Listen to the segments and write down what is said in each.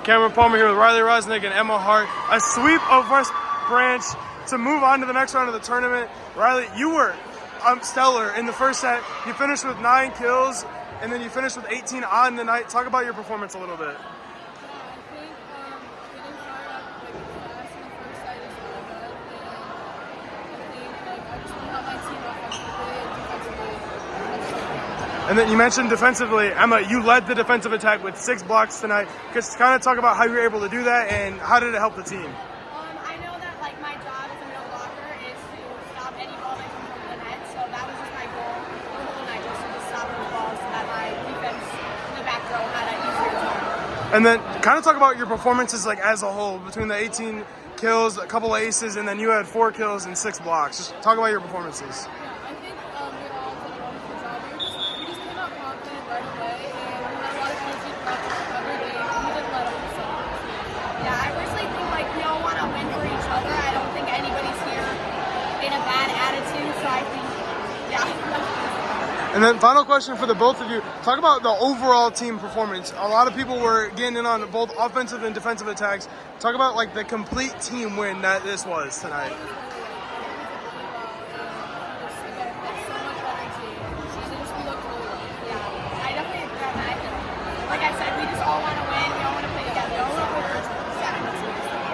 Cameron Palmer here with Riley Rosneck and Emma Hart. A sweep of West Branch to move on to the next round of the tournament. Riley, you were stellar in the first set. You finished with 9 kills, and then you finished with 18 on the night. Talk about your performance a little bit. And then you mentioned defensively, Emma, you led the defensive attack with 6 blocks tonight. Just kind of talk about how you were able to do that and how did it help the team? I know that my job as a middle blocker is to stop any ball that comes over the net, so that was just my goal for the whole night, was to just stop those balls so that my defense in the back row had an easier time. And then kind of talk about your performances as a whole, between the 18 kills, a couple of aces, and then you had 4 kills and 6 blocks. Just talk about your performances. And then final question for the both of you. Talk about the overall team performance. A lot of people were getting in on both offensive and defensive attacks. Talk about the complete team win that this was tonight. Like I said, we just all want to win. We all want to play together.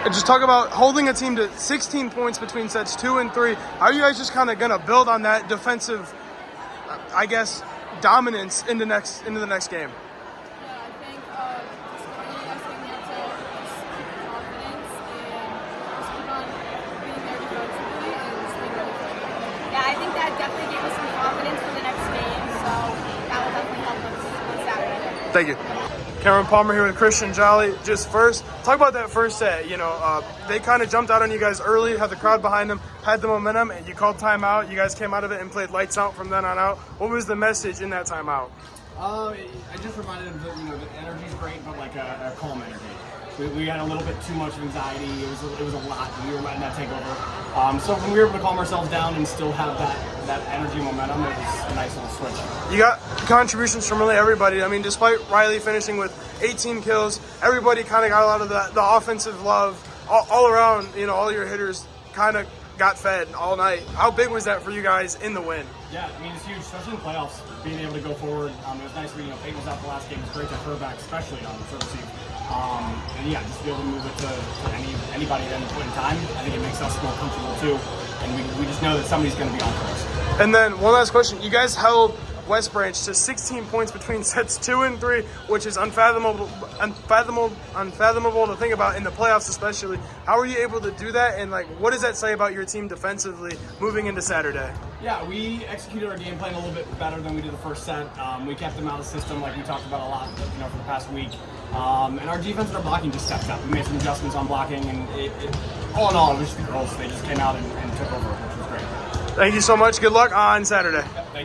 And just talk about holding a team to 16 points between sets 2 and 3. How are you guys just kind of going to build on that defensive, I guess, dominance in the next game? Yeah, I think just really us being able to just keep confidence and just keep on being there defensively and just being ready for it. Yeah, I think that definitely gave us some confidence for the next game, so that will definitely help us on Saturday. Thank you. Cameron Palmer here with Christian Jolley. Just first, talk about that first set. They kind of jumped out on you guys early, had the crowd behind them, had the momentum, and you called timeout. You guys came out of it and played lights out from then on out. What was the message in that timeout? I just reminded them that the energy's great, but a calm energy. We had a little bit too much anxiety. It was a lot. We were letting that take over. So when we were able to calm ourselves down and still have that energy and momentum, it was a nice little switch. You got contributions from really everybody. I mean, despite Riley finishing with 18 kills, everybody kind of got a lot of the offensive love all around. All your hitters kind of got fed all night. How big was that for you guys in the win? Yeah, I mean, it's huge, especially in the playoffs, being able to go forward. It was nice for, Peyton was out the last game. It's great to have her back, especially on the service team. And yeah, just be able to move it to anybody at any point in time. I think it makes us more comfortable too. And we just know that somebody's going to be on for us. And then one last question. You guys held West Branch to 16 points between sets 2 and 3, which is unfathomable to think about in the playoffs especially. How were you able to do that, and what does that say about your team defensively moving into Saturday? Yeah, we executed our game plan a little bit better than we did the first set. We kept them out of the system like we talked about a lot for the past week. And our defense and our blocking just stepped up. We made some adjustments on blocking, and all in all, it was just the girls. They just came out and took over, which was great. Thank you so much. Good luck on Saturday.